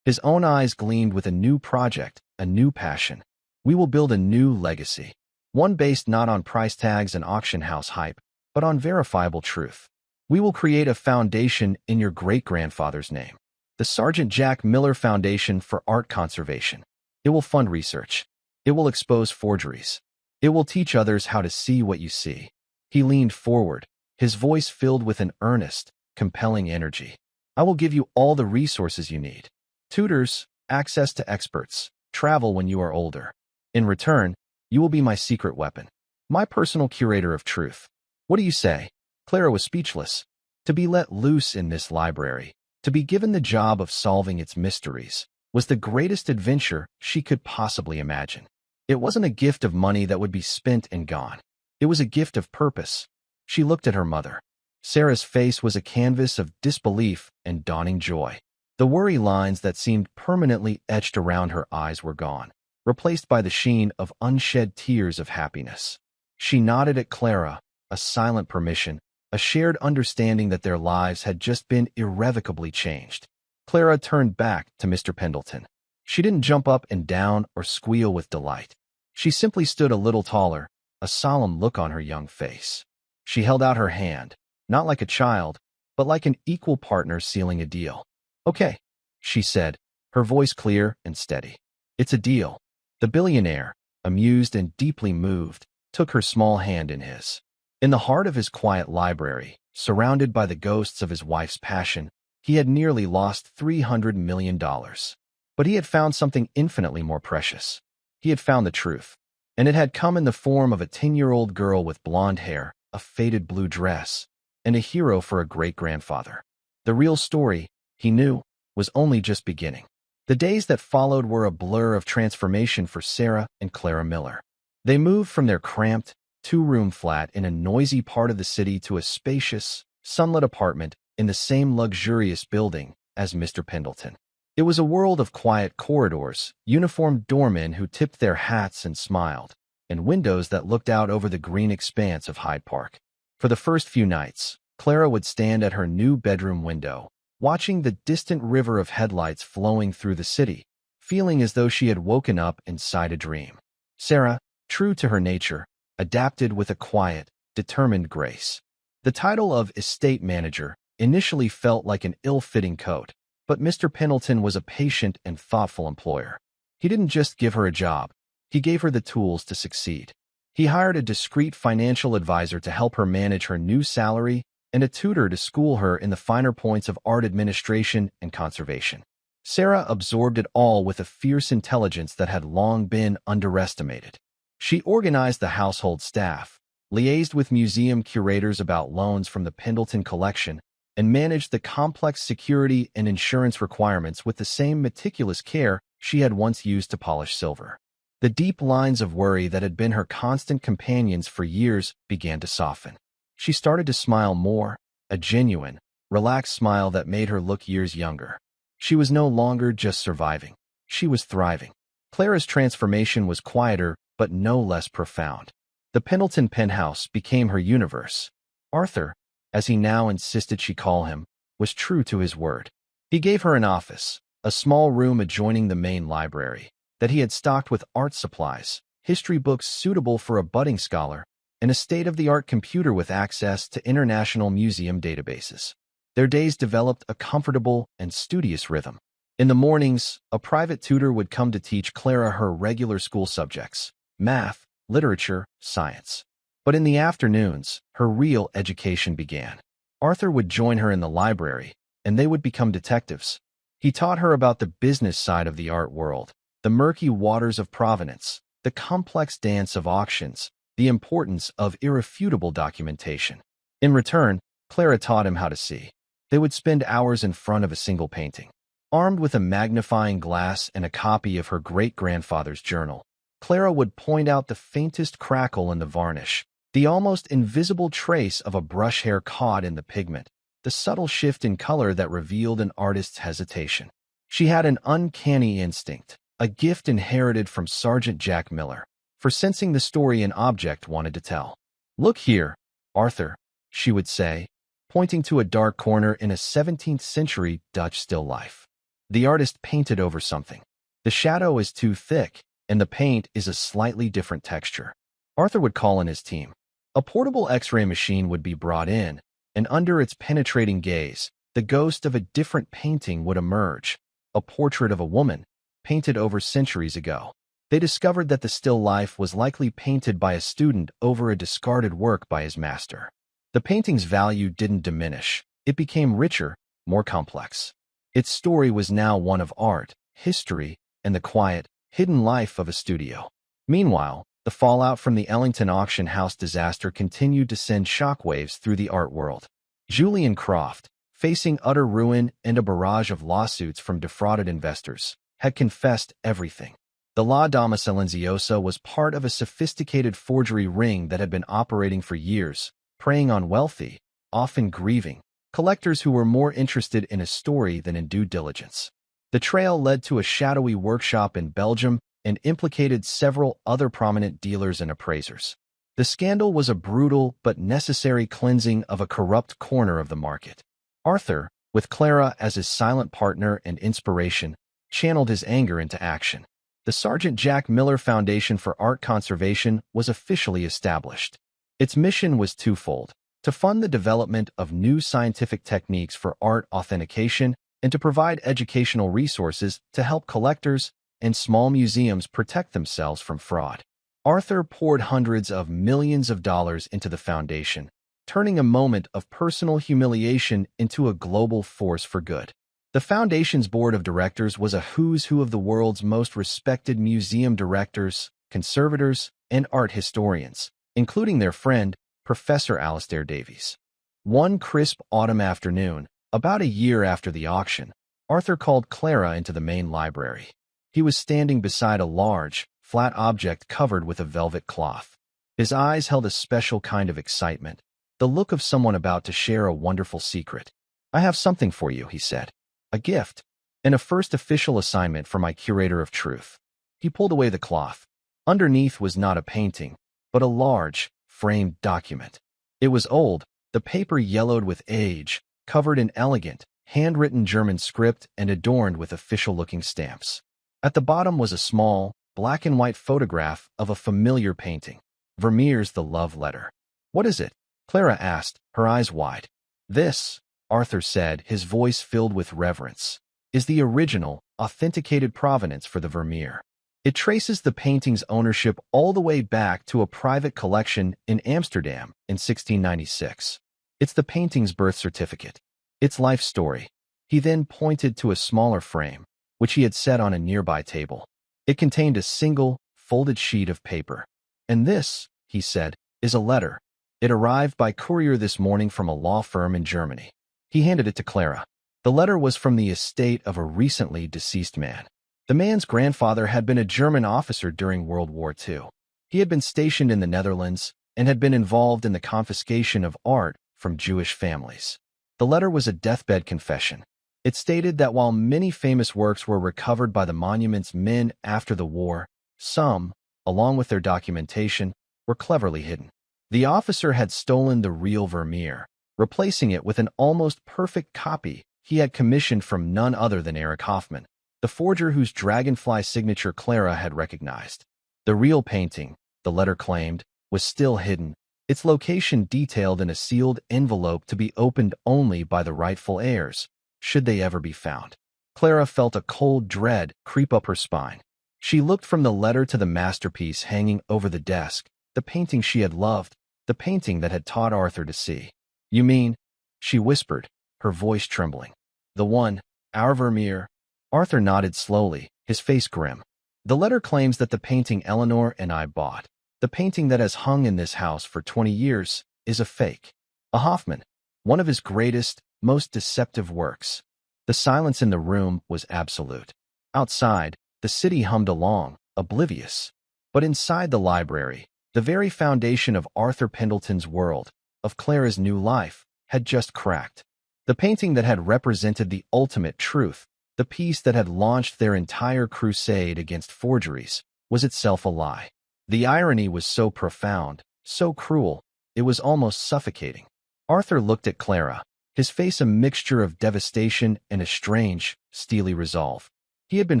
His own eyes gleamed with a new project, a new passion. We will build a new legacy, one based not on price tags and auction house hype, but on verifiable truth. We will create a foundation in your great-grandfather's name, the Sergeant Jack Miller Foundation for Art Conservation. It will fund research. It will expose forgeries. It will teach others how to see what you see. He leaned forward, his voice filled with an earnest, compelling energy. I will give you all the resources you need. Tutors, access to experts, travel when you are older. In return, you will be my secret weapon, my personal curator of truth. What do you say? Clara was speechless. To be let loose in this library, to be given the job of solving its mysteries, was the greatest adventure she could possibly imagine. It wasn't a gift of money that would be spent and gone. It was a gift of purpose. She looked at her mother. Sarah's face was a canvas of disbelief and dawning joy. The worry lines that seemed permanently etched around her eyes were gone, replaced by the sheen of unshed tears of happiness. She nodded at Clara, a silent permission, a shared understanding that their lives had just been irrevocably changed. Clara turned back to Mr. Pendleton. She didn't jump up and down or squeal with delight. She simply stood a little taller, a solemn look on her young face. She held out her hand, not like a child, but like an equal partner sealing a deal. Okay, she said, her voice clear and steady. It's a deal. The billionaire, amused and deeply moved, took her small hand in his. In the heart of his quiet library, surrounded by the ghosts of his wife's passion, he had nearly lost $300 million. But he had found something infinitely more precious. He had found the truth, and it had come in the form of a 10-year-old girl with blonde hair, a faded blue dress, and a hero for a great-grandfather. The real story, he knew, was only just beginning. The days that followed were a blur of transformation for Sarah and Clara Miller. They moved from their cramped, two-room flat in a noisy part of the city to a spacious, sunlit apartment in the same luxurious building as Mr. Pendleton. It was a world of quiet corridors, uniformed doormen who tipped their hats and smiled, and windows that looked out over the green expanse of Hyde Park. For the first few nights, Clara would stand at her new bedroom window, watching the distant river of headlights flowing through the city, feeling as though she had woken up inside a dream. Sarah, true to her nature, adapted with a quiet, determined grace. The title of estate manager initially felt like an ill-fitting coat, but Mr. Pendleton was a patient and thoughtful employer. He didn't just give her a job, he gave her the tools to succeed. He hired a discreet financial advisor to help her manage her new salary and a tutor to school her in the finer points of art administration and conservation. Sarah absorbed it all with a fierce intelligence that had long been underestimated. She organized the household staff, liaised with museum curators about loans from the Pendleton collection, and managed the complex security and insurance requirements with the same meticulous care she had once used to polish silver. The deep lines of worry that had been her constant companions for years began to soften. She started to smile more, a genuine, relaxed smile that made her look years younger. She was no longer just surviving. She was thriving. Clara's transformation was quieter, but no less profound. The Pendleton penthouse became her universe. Arthur, as he now insisted she call him, was true to his word. He gave her an office, a small room adjoining the main library, that he had stocked with art supplies, history books suitable for a budding scholar, and a state-of-the-art computer with access to international museum databases. Their days developed a comfortable and studious rhythm. In the mornings, a private tutor would come to teach Clara her regular school subjects, math, literature, science. But in the afternoons, her real education began. Arthur would join her in the library, and they would become detectives. He taught her about the business side of the art world, the murky waters of provenance, the complex dance of auctions, the importance of irrefutable documentation. In return, Clara taught him how to see. They would spend hours in front of a single painting. Armed with a magnifying glass and a copy of her great-grandfather's journal, Clara would point out the faintest crackle in the varnish, the almost invisible trace of a brush hair caught in the pigment, the subtle shift in color that revealed an artist's hesitation. She had an uncanny instinct, a gift inherited from Sergeant Jack Miller, for sensing the story an object wanted to tell. "Look here, Arthur," she would say, pointing to a dark corner in a 17th-century Dutch still life. The artist painted over something. The shadow is too thick, and the paint is a slightly different texture. Arthur would call in his team. A portable X-ray machine would be brought in, and under its penetrating gaze, the ghost of a different painting would emerge, a portrait of a woman, painted over centuries ago. They discovered that the still life was likely painted by a student over a discarded work by his master. The painting's value didn't diminish. It became richer, more complex. Its story was now one of art, history, and the quiet, hidden life of a studio. Meanwhile, the fallout from the Ellington auction house disaster continued to send shockwaves through the art world. Julian Croft, facing utter ruin and a barrage of lawsuits from defrauded investors, had confessed everything. The La Dama Silenziosa was part of a sophisticated forgery ring that had been operating for years, preying on wealthy, often grieving, collectors who were more interested in a story than in due diligence. The trail led to a shadowy workshop in Belgium and implicated several other prominent dealers and appraisers. The scandal was a brutal but necessary cleansing of a corrupt corner of the market. Arthur, with Clara as his silent partner and inspiration, channeled his anger into action. The Sergeant Jack Miller Foundation for Art Conservation was officially established. Its mission was twofold: to fund the development of new scientific techniques for art authentication and to provide educational resources to help collectors and small museums protect themselves from fraud. Arthur poured hundreds of millions of dollars into the foundation, turning a moment of personal humiliation into a global force for good. The foundation's board of directors was a who's who of the world's most respected museum directors, conservators, and art historians, including their friend, Professor Alastair Davies. One crisp autumn afternoon, about a year after the auction, Arthur called Clara into the main library. He was standing beside a large, flat object covered with a velvet cloth. His eyes held a special kind of excitement, the look of someone about to share a wonderful secret. "I have something for you," he said. "A gift, and a first official assignment for my curator of truth." He pulled away the cloth. Underneath was not a painting, but a large, framed document. It was old, the paper yellowed with age, covered in elegant, handwritten German script and adorned with official-looking stamps. At the bottom was a small, black-and-white photograph of a familiar painting, Vermeer's The Love Letter. What is it? Clara asked, her eyes wide. This, Arthur said, his voice filled with reverence, is the original, authenticated provenance for the Vermeer. It traces the painting's ownership all the way back to a private collection in Amsterdam in 1696. It's the painting's birth certificate, its life story. He then pointed to a smaller frame, which he had set on a nearby table. It contained a single, folded sheet of paper. And this, he said, is a letter. It arrived by courier this morning from a law firm in Germany. He handed it to Clara. The letter was from the estate of a recently deceased man. The man's grandfather had been a German officer during World War II. He had been stationed in the Netherlands and had been involved in the confiscation of art from Jewish families. The letter was a deathbed confession. It stated that while many famous works were recovered by the monument's men after the war, some, along with their documentation, were cleverly hidden. The officer had stolen the real Vermeer, replacing it with an almost perfect copy he had commissioned from none other than Erich Hoffmann, the forger whose dragonfly signature Clara had recognized. The real painting, the letter claimed, was still hidden, its location detailed in a sealed envelope to be opened only by the rightful heirs, should they ever be found. Clara felt a cold dread creep up her spine. She looked from the letter to the masterpiece hanging over the desk, the painting she had loved, the painting that had taught Arthur to see. You mean, she whispered, her voice trembling. The one, our Vermeer. Arthur nodded slowly, his face grim. The letter claims that the painting Eleanor and I bought, the painting that has hung in this house for 20 years, is a fake. A Hoffmann, one of his greatest, most deceptive works. The silence in the room was absolute. Outside, the city hummed along, oblivious. But inside the library, the very foundation of Arthur Pendleton's world, of Clara's new life, had just cracked. The painting that had represented the ultimate truth, the piece that had launched their entire crusade against forgeries, was itself a lie. The irony was so profound, so cruel, it was almost suffocating. Arthur looked at Clara, his face a mixture of devastation and a strange, steely resolve. He had been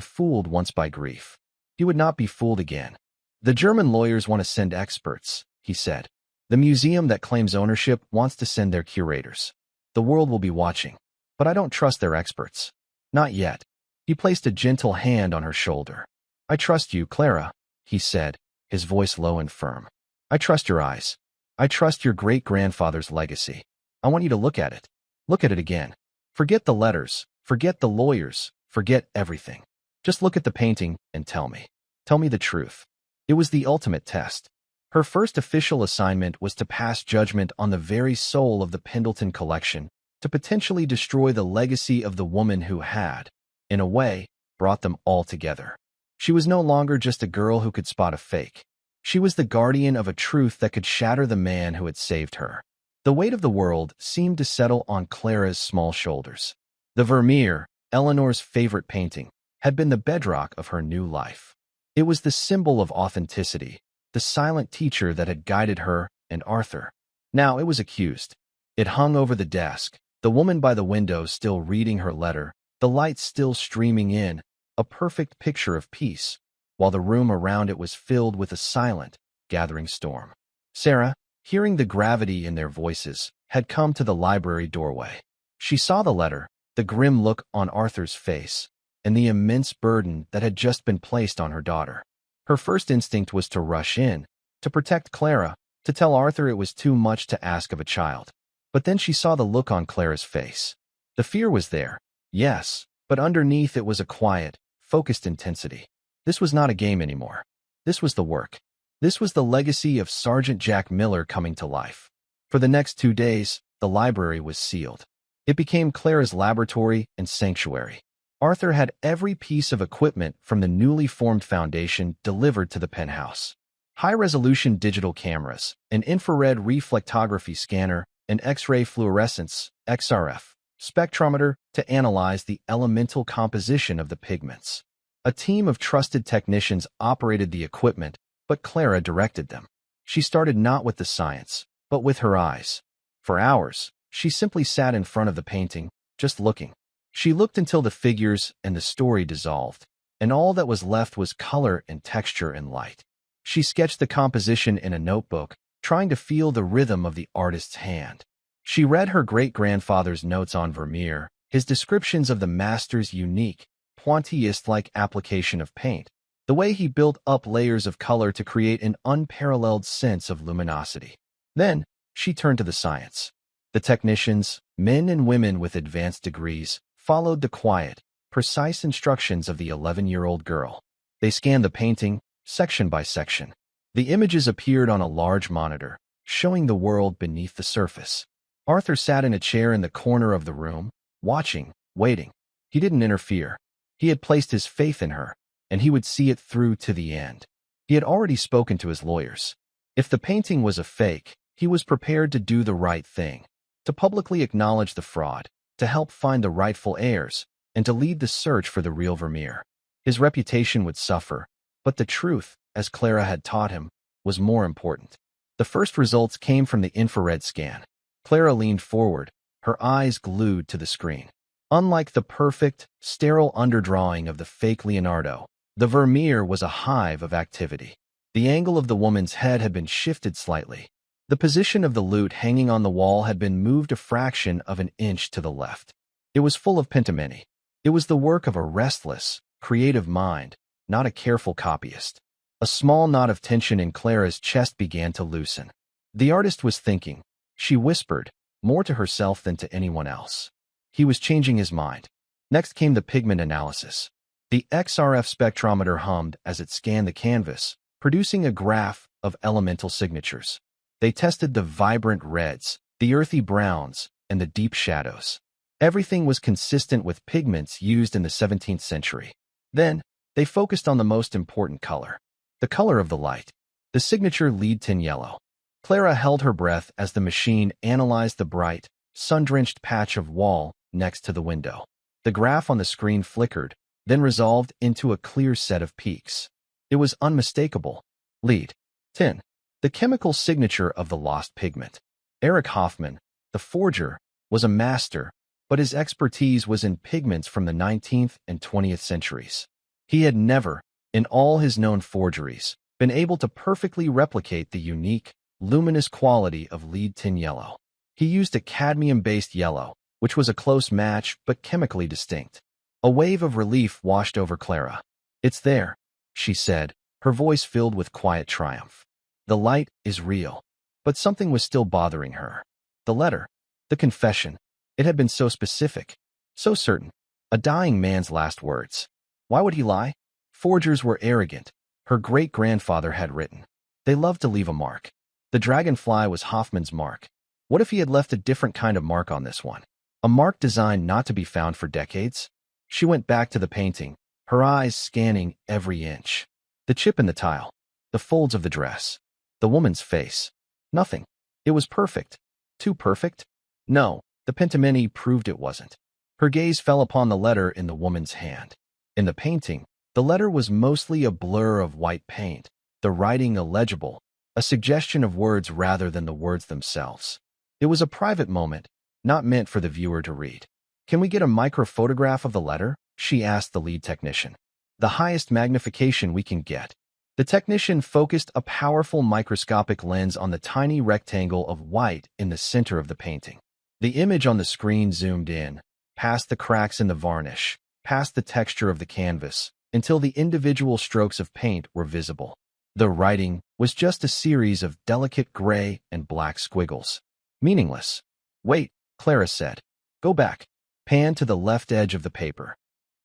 fooled once by grief. He would not be fooled again. The German lawyers want to send experts, he said. The museum that claims ownership wants to send their curators. The world will be watching. But I don't trust their experts. Not yet. He placed a gentle hand on her shoulder. I trust you, Clara, he said, his voice low and firm. I trust your eyes. I trust your great-grandfather's legacy. I want you to look at it. Look at it again. Forget the letters. Forget the lawyers. Forget everything. Just look at the painting and tell me. Tell me the truth. It was the ultimate test. Her first official assignment was to pass judgment on the very soul of the Pendleton collection, to potentially destroy the legacy of the woman who had, in a way, brought them all together. She was no longer just a girl who could spot a fake. She was the guardian of a truth that could shatter the man who had saved her. The weight of the world seemed to settle on Clara's small shoulders. The Vermeer, Eleanor's favorite painting, had been the bedrock of her new life. It was the symbol of authenticity, the silent teacher that had guided her and Arthur. Now it was accused. It hung over the desk, the woman by the window still reading her letter, the light still streaming in, a perfect picture of peace, while the room around it was filled with a silent, gathering storm. Sarah, hearing the gravity in their voices, had come to the library doorway. She saw the letter, the grim look on Arthur's face, and the immense burden that had just been placed on her daughter. Her first instinct was to rush in, to protect Clara, to tell Arthur it was too much to ask of a child. But then she saw the look on Clara's face. The fear was there, yes, but underneath it was a quiet, focused intensity. This was not a game anymore. This was the work. This was the legacy of Sergeant Jack Miller coming to life. For the next 2 days, the library was sealed. It became Clara's laboratory and sanctuary. Arthur had every piece of equipment from the newly formed foundation delivered to the penthouse. High-resolution digital cameras, an infrared reflectography scanner, an X-ray fluorescence, XRF, spectrometer to analyze the elemental composition of the pigments. A team of trusted technicians operated the equipment, but Clara directed them. She started not with the science, but with her eyes. For hours, she simply sat in front of the painting, just looking. She looked until the figures and the story dissolved, and all that was left was color and texture and light. She sketched the composition in a notebook, trying to feel the rhythm of the artist's hand. She read her great-grandfather's notes on Vermeer, his descriptions of the master's unique, pointillist-like application of paint, the way he built up layers of color to create an unparalleled sense of luminosity. Then, she turned to the science. The technicians, men and women with advanced degrees, followed the quiet, precise instructions of the 11-year-old girl. They scanned the painting, section by section. The images appeared on a large monitor, showing the world beneath the surface. Arthur sat in a chair in the corner of the room, watching, waiting. He didn't interfere. He had placed his faith in her, and he would see it through to the end. He had already spoken to his lawyers. If the painting was a fake, he was prepared to do the right thing, to publicly acknowledge the fraud, to help find the rightful heirs, and to lead the search for the real Vermeer. His reputation would suffer, but the truth, as Clara had taught him, was more important. The first results came from the infrared scan. Clara leaned forward, her eyes glued to the screen. Unlike the perfect, sterile underdrawing of the fake Leonardo, the Vermeer was a hive of activity. The angle of the woman's head had been shifted slightly. The position of the lute hanging on the wall had been moved a fraction of an inch to the left. It was full of pentimony. It was the work of a restless, creative mind, not a careful copyist. A small knot of tension in Clara's chest began to loosen. The artist was thinking. She whispered, more to herself than to anyone else. He was changing his mind. Next came the pigment analysis. The XRF spectrometer hummed as it scanned the canvas, producing a graph of elemental signatures. They tested the vibrant reds, the earthy browns, and the deep shadows. Everything was consistent with pigments used in the 17th century. Then, they focused on the most important color. The color of the light. The signature lead tin yellow. Clara held her breath as the machine analyzed the bright, sun-drenched patch of wall next to the window. The graph on the screen flickered, then resolved into a clear set of peaks. It was unmistakable. Lead tin. The chemical signature of the lost pigment. Erich Hoffmann, the forger, was a master, but his expertise was in pigments from the 19th and 20th centuries. He had never, in all his known forgeries, been able to perfectly replicate the unique, luminous quality of lead tin yellow. He used a cadmium-based yellow, which was a close match but chemically distinct. A wave of relief washed over Clara. "It's there," she said, her voice filled with quiet triumph. The light is real. But something was still bothering her. The letter. The confession. It had been so specific. So certain. A dying man's last words. Why would he lie? Forgers were arrogant. Her great-grandfather had written. They loved to leave a mark. The dragonfly was Hoffmann's mark. What if he had left a different kind of mark on this one? A mark designed not to be found for decades? She went back to the painting, her eyes scanning every inch. The chip in the tile. The folds of the dress. The woman's face. Nothing. It was perfect. Too perfect? No, the pentimony proved it wasn't. Her gaze fell upon the letter in the woman's hand. In the painting, the letter was mostly a blur of white paint, the writing illegible, a suggestion of words rather than the words themselves. It was a private moment, not meant for the viewer to read. "Can we get a microphotograph of the letter?" she asked the lead technician. "The highest magnification we can get." The technician focused a powerful microscopic lens on the tiny rectangle of white in the center of the painting. The image on the screen zoomed in, past the cracks in the varnish, past the texture of the canvas, until the individual strokes of paint were visible. The writing was just a series of delicate gray and black squiggles. Meaningless. "Wait," Clara said. "Go back." Pan to the left edge of the paper.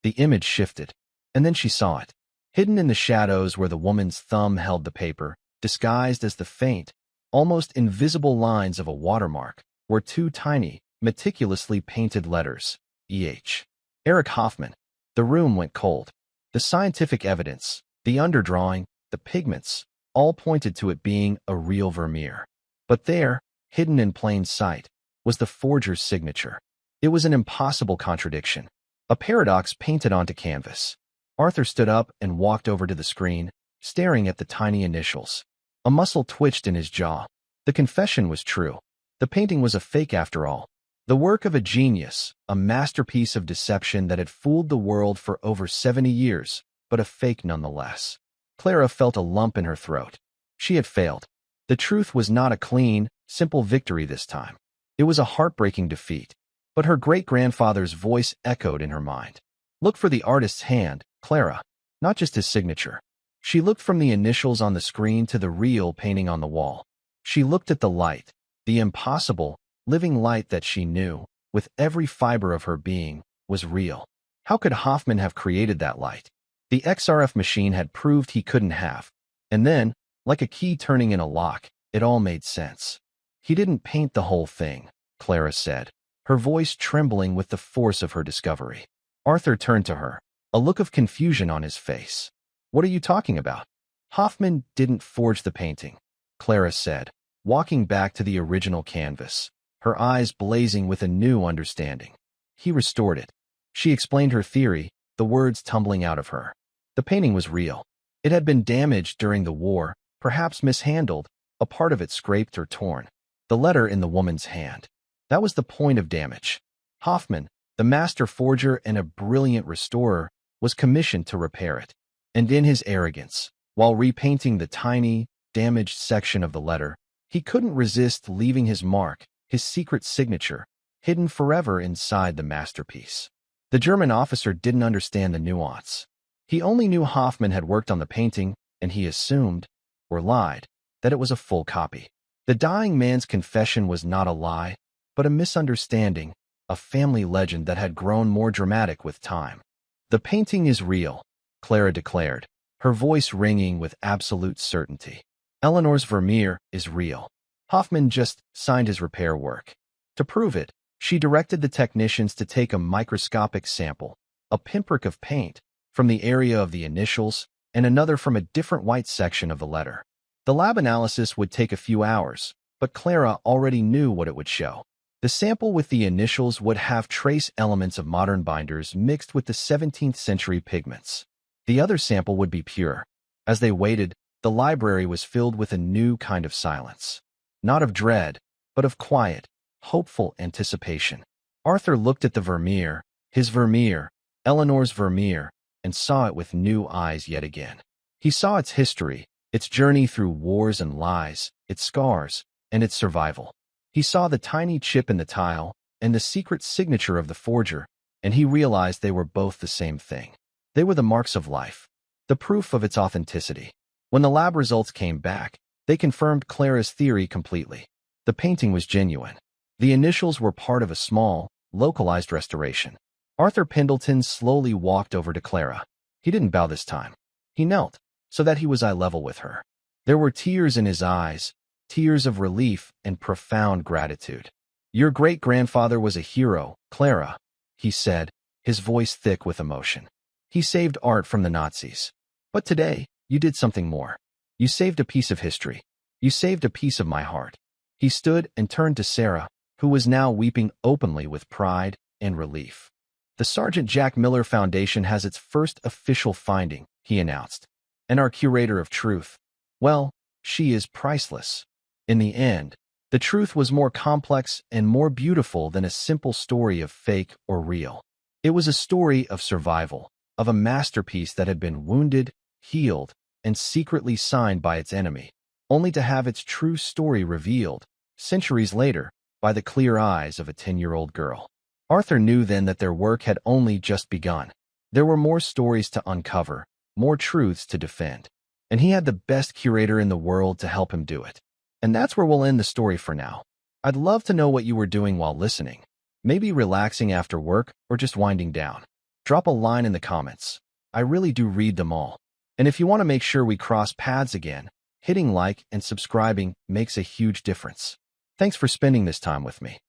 The image shifted, and then she saw it. Hidden in the shadows where the woman's thumb held the paper, disguised as the faint, almost invisible lines of a watermark, were two tiny, meticulously painted letters, E.H. Erich Hoffmann. The room went cold. The scientific evidence, the underdrawing, the pigments, all pointed to it being a real Vermeer. But there, hidden in plain sight, was the forger's signature. It was an impossible contradiction, a paradox painted onto canvas. Arthur stood up and walked over to the screen, staring at the tiny initials. A muscle twitched in his jaw. The confession was true. The painting was a fake after all. The work of a genius, a masterpiece of deception that had fooled the world for over 70 years, but a fake nonetheless. Clara felt a lump in her throat. She had failed. The truth was not a clean, simple victory this time. It was a heartbreaking defeat. But her great-grandfather's voice echoed in her mind. Look for the artist's hand, Clara, not just his signature. She looked from the initials on the screen to the real painting on the wall. She looked at the light, the impossible, living light that she knew, with every fiber of her being, was real. How could Hoffman have created that light? The XRF machine had proved he couldn't have. And then, like a key turning in a lock, it all made sense. He didn't paint the whole thing, Clara said, her voice trembling with the force of her discovery. Arthur turned to her, a look of confusion on his face. What are you talking about? Hoffman didn't forge the painting, Clara said, walking back to the original canvas, her eyes blazing with a new understanding. He restored it. She explained her theory, the words tumbling out of her. The painting was real. It had been damaged during the war, perhaps mishandled, a part of it scraped or torn. The letter in the woman's hand. That was the point of damage. Hoffman, the master forger and a brilliant restorer, was commissioned to repair it. And in his arrogance, while repainting the tiny, damaged section of the letter, he couldn't resist leaving his mark, his secret signature, hidden forever inside the masterpiece. The German officer didn't understand the nuance. He only knew Hoffman had worked on the painting, and he assumed, or lied, that it was a full copy. The dying man's confession was not a lie, but a misunderstanding, a family legend that had grown more dramatic with time. The painting is real, Clara declared, her voice ringing with absolute certainty. Eleanor's Vermeer is real. Hoffman just signed his repair work. To prove it, she directed the technicians to take a microscopic sample, a pinprick of paint, from the area of the initials, and another from a different white section of the letter. The lab analysis would take a few hours, but Clara already knew what it would show. The sample with the initials would have trace elements of modern binders mixed with the 17th century pigments. The other sample would be pure. As they waited, the library was filled with a new kind of silence. Not of dread, but of quiet, hopeful anticipation. Arthur looked at the Vermeer, his Vermeer, Eleanor's Vermeer, and saw it with new eyes yet again. He saw its history, its journey through wars and lies, its scars, and its survival. He saw the tiny chip in the tile and the secret signature of the forger, and he realized they were both the same thing. They were the marks of life, the proof of its authenticity. When the lab results came back, they confirmed Clara's theory completely. The painting was genuine. The initials were part of a small, localized restoration. Arthur Pendleton slowly walked over to Clara. He didn't bow this time. He knelt, so that he was eye level with her. There were tears in his eyes, tears of relief and profound gratitude. Your great-grandfather was a hero, Clara, he said, his voice thick with emotion. He saved art from the Nazis. But today, you did something more. You saved a piece of history. You saved a piece of my heart. He stood and turned to Sarah, who was now weeping openly with pride and relief. The Sergeant Jack Miller Foundation has its first official finding, he announced. And our curator of truth, well, she is priceless. In the end, the truth was more complex and more beautiful than a simple story of fake or real. It was a story of survival, of a masterpiece that had been wounded, healed, and secretly signed by its enemy, only to have its true story revealed, centuries later, by the clear eyes of a 10-year-old girl. Arthur knew then that their work had only just begun. There were more stories to uncover, more truths to defend, and he had the best curator in the world to help him do it. And that's where we'll end the story for now. I'd love to know what you were doing while listening. Maybe relaxing after work or just winding down. Drop a line in the comments. I really do read them all. And if you want to make sure we cross paths again, hitting like and subscribing makes a huge difference. Thanks for spending this time with me.